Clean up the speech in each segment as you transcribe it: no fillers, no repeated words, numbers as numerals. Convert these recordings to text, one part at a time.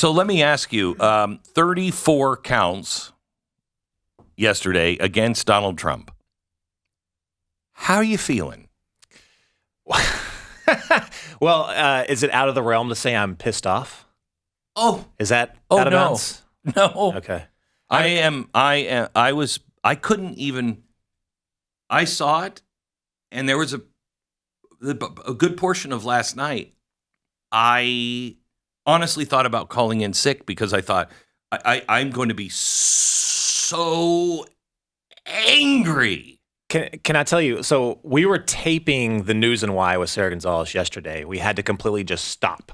So let me ask you, 34 counts yesterday against Donald Trump. How are you feeling? Well, is it out of the realm to say I'm pissed off? Oh, is that out of bounds? No. Okay. I couldn't even, I saw it, and there was a good portion of last night. I honestly thought about calling in sick because I thought I'm going to be so angry. Can I tell you? So we were taping the News and Why with Sarah Gonzalez yesterday. We had to completely just stop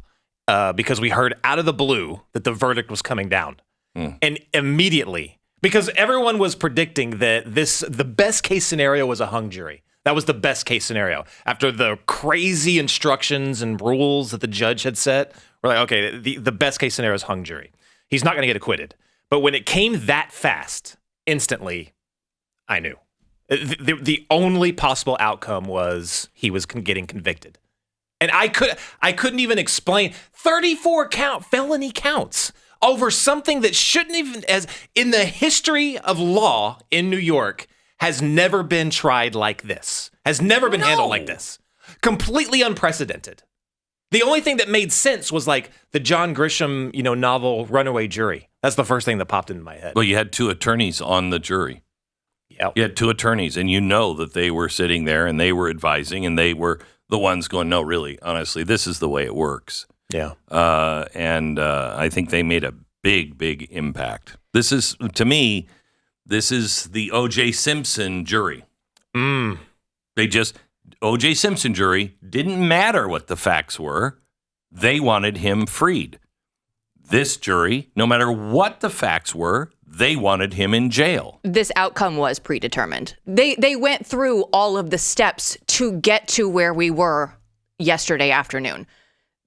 because we heard out of the blue that the verdict was coming down. And immediately, because everyone was predicting that the best case scenario was a hung jury. That was the best case scenario. After the crazy instructions and rules that the judge had set, we're like, okay, the best case scenario is hung jury. He's not going to get acquitted. But when it came that fast, instantly, I knew. The only possible outcome was he was getting convicted. And I couldn't even explain 34 felony counts over something that shouldn't even, as in the history of law in New York, has never been tried like this, has never been handled like this. Completely unprecedented. The only thing that made sense was like the John Grisham, novel Runaway Jury. That's the first thing that popped into my head. Well, you had two attorneys on the jury. Yeah, you had two attorneys, and that they were sitting there and they were advising, and they were the ones going, no, really, honestly, this is the way it works. Yeah. And I think they made a big, big impact. This is, to me, this is the O.J. Simpson jury. O.J. Simpson jury didn't matter what the facts were. They wanted him freed. This jury, no matter what the facts were, they wanted him in jail. This outcome was predetermined. They went through all of the steps to get to where we were yesterday afternoon.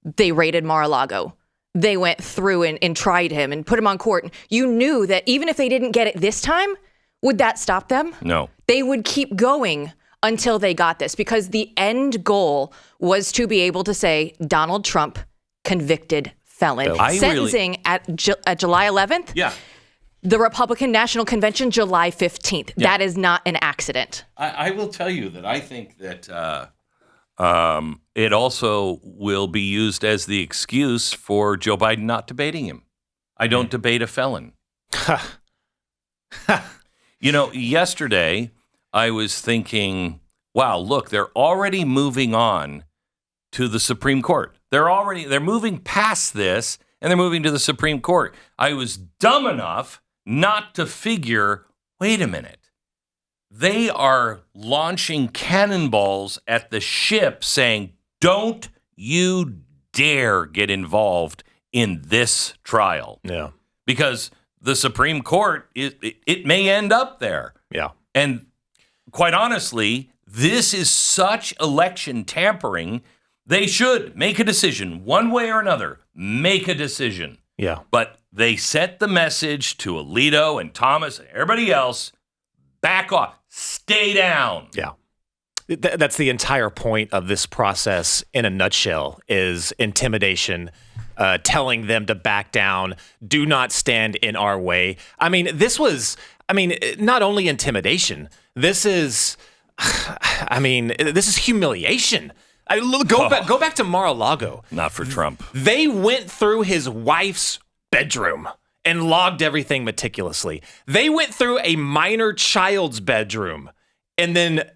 They raided Mar-a-Lago. They went through and tried him and put him on court. You knew that even if they didn't get it this time, would that stop them? No. They would keep going until they got this, because the end goal was to be able to say Donald Trump, convicted felon. Sentencing at July 11th. Yeah. The Republican National Convention, July 15th. Yeah. That is not an accident. I will tell you that I think that it also will be used as the excuse for Joe Biden not debating him. I don't debate a felon. Yesterday I was thinking, wow, look, they're already moving on to the Supreme Court. They're moving past this, and they're moving to the Supreme Court. I was dumb enough not to figure, wait a minute. They are launching cannonballs at the ship saying, don't you dare get involved in this trial. Yeah. Because the Supreme Court, it may end up there. Yeah. And quite honestly, this is such election tampering. They should make a decision one way or another. Make a decision. Yeah. But they sent the message to Alito and Thomas and everybody else, back off, stay down. Yeah. That's the entire point of this process in a nutshell, is intimidation, telling them to back down, do not stand in our way. This was not only intimidation, this is humiliation. Go back to Mar-a-Lago. Not for Trump. They went through his wife's bedroom and logged everything meticulously. They went through a minor child's bedroom and then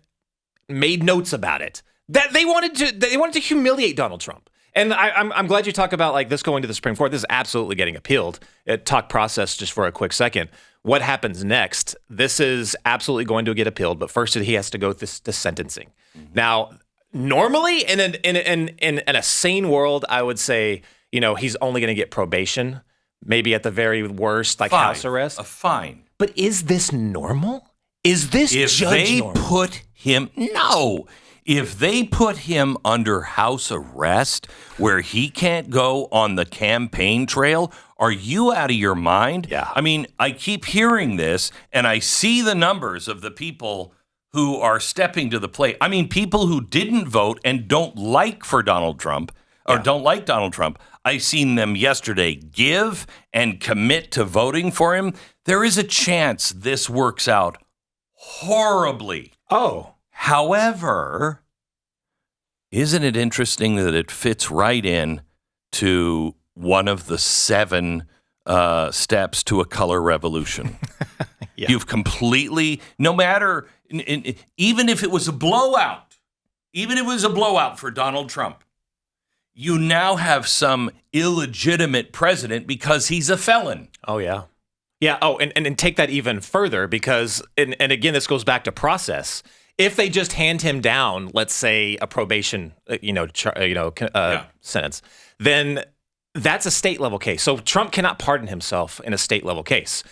made notes about it. That they wanted to humiliate Donald Trump. And I'm glad you talk about like this going to the Supreme Court. This is absolutely getting appealed. Talk process just for a quick second. What happens next? This is absolutely going to get appealed, but first he has to go to sentencing. Mm-hmm. Now, normally in a sane world, I would say, he's only going to get probation, maybe at the very worst, like house arrest. A fine. But is this normal? Is this judge normal? If they put him under house arrest where he can't go on the campaign trail, are you out of your mind? Yeah. I keep hearing this, and I see the numbers of the people who are stepping to the plate. People who didn't vote and don't like Donald Trump. I seen them yesterday give and commit to voting for him. There is a chance this works out horribly. Oh. However, isn't it interesting that it fits right in to one of the 7 steps to a color revolution? Yeah. You've completely, no matter, even if it was a blowout, for Donald Trump, you now have some illegitimate president because he's a felon. Oh, yeah. Yeah. Oh, and take that even further because, and again, this goes back to process. If they just hand him down, let's say a probation, sentence, then that's a state level case. So Trump cannot pardon himself in a state level case.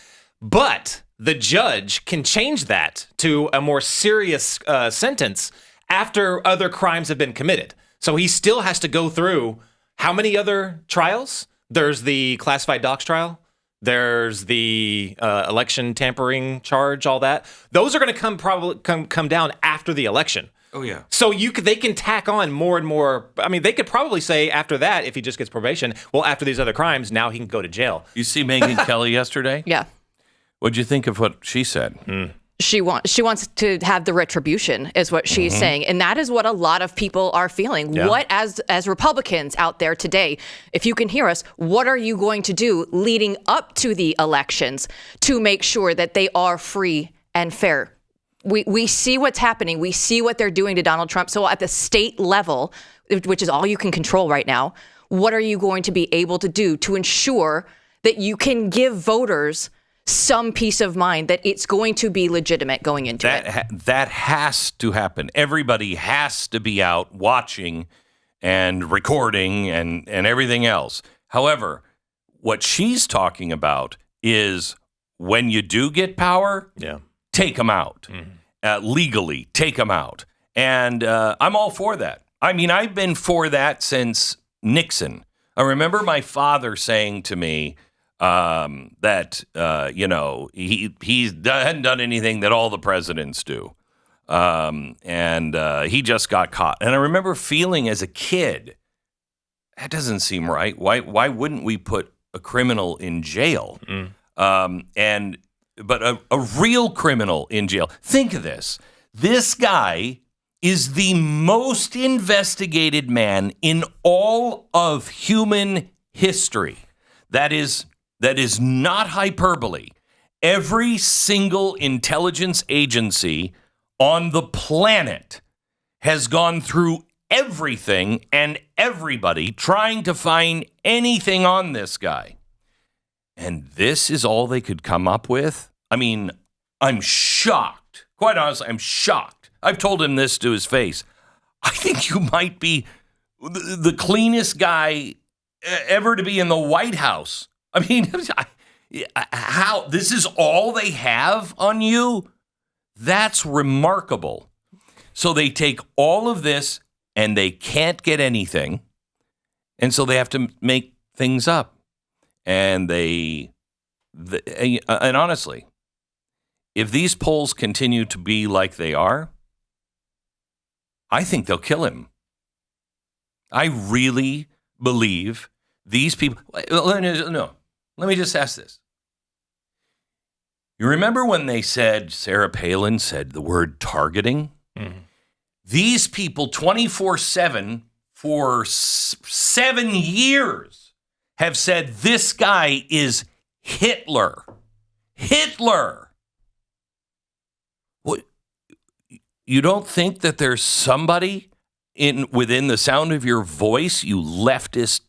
But the judge can change that to a more serious sentence after other crimes have been committed. So he still has to go through how many other trials? There's the classified docs trial. There's the election tampering charge, all that. Those are going to come down after the election. Oh, yeah. So they can tack on more and more. I mean, they could probably say after that, if he just gets probation, well, after these other crimes, now he can go to jail. You see Megyn Kelly yesterday? Yeah. What'd you think of what she said? She wants to have the retribution, is what she's saying. And that is what a lot of people are feeling. Yeah. What, as Republicans out there today, if you can hear us, what are you going to do leading up to the elections to make sure that they are free and fair? We see what's happening. We see what they're doing to Donald Trump. So at the state level, which is all you can control right now, what are you going to be able to do to ensure that you can give voters some peace of mind that it's going to be legitimate going into it? That has to happen. Everybody has to be out watching and recording and everything else. However, what she's talking about is when you do get power, take them out. Legally, take them out. And I'm all for that. I mean, I've been for that since Nixon. I remember my father saying to me, that he hadn't done anything that all the presidents do, and he just got caught. And I remember feeling as a kid, that doesn't seem right. Why wouldn't we put a criminal in jail? But a real criminal in jail. Think of this: this guy is the most investigated man in all of human history. That is not hyperbole. Every single intelligence agency on the planet has gone through everything and everybody trying to find anything on this guy. And this is all they could come up with? I mean, I'm shocked. Quite honestly, I'm shocked. I've told him this to his face. I think you might be the cleanest guy ever to be in the White House. I mean, how this is all they have on you? That's remarkable. So they take all of this and they can't get anything. And so they have to make things up. And and honestly, if these polls continue to be like they are, I think they'll kill him. I really believe these people. No. Let me just ask this. You remember when they said, Sarah Palin said the word targeting? Mm-hmm. These people 24/7 for 7 years have said this guy is Hitler. Hitler. What? You don't think that there's somebody within the sound of your voice, you leftist,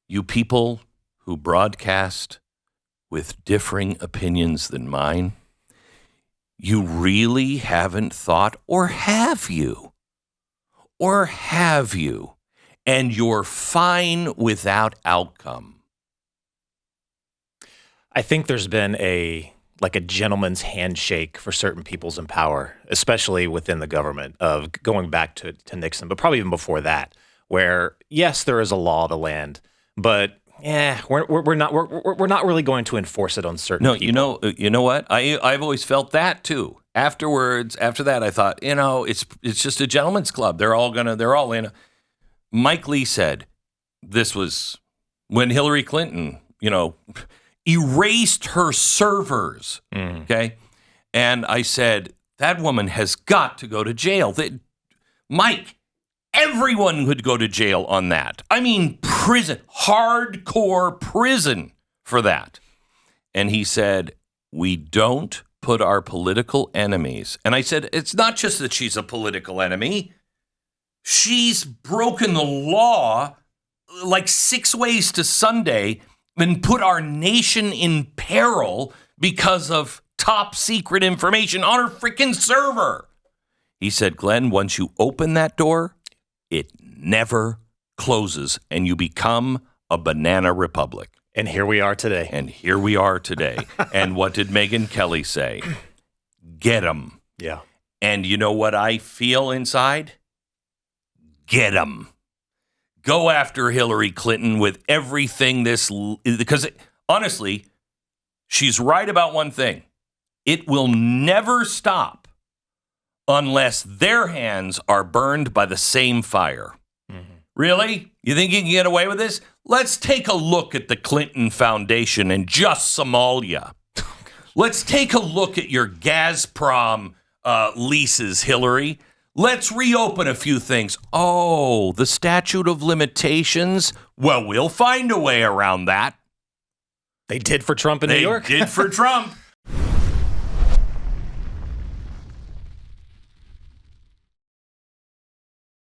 you people who broadcast with differing opinions than mine, you really haven't thought, or have you? Or have you? And you're fine without outcome. I think there's been a gentleman's handshake for certain peoples in power, especially within the government, of going back to Nixon, but probably even before that, where yes, there is a law of the land, but we're not really going to enforce it on certain people. You know what? I've always felt that too. After that, I thought, it's just a gentleman's club. They're all in. Mike Lee said, this was when Hillary Clinton, erased her servers. Okay. And I said, that woman has got to go to jail. Mike, everyone would go to jail on that. I mean, prison, hardcore prison for that. And he said, we don't put our political enemies. And I said, it's not just that she's a political enemy. She's broken the law like 6 ways to Sunday and put our nation in peril because of top secret information on her freaking server. He said, Glenn, once you open that door, it never closes and you become a banana republic. And here we are today. And what did Megyn Kelly say? Get 'em. Yeah. And you know what I feel inside? Get 'em. Go after Hillary Clinton with everything because honestly, she's right about one thing. It will never stop unless their hands are burned by the same fire. Mm-hmm. Really? You think you can get away with this? Let's take a look at the Clinton Foundation and just Somalia. Let's take a look at your Gazprom leases, Hillary. Let's reopen a few things. Oh, the statute of limitations? Well, we'll find a way around that. They did for Trump in New York. They did for Trump.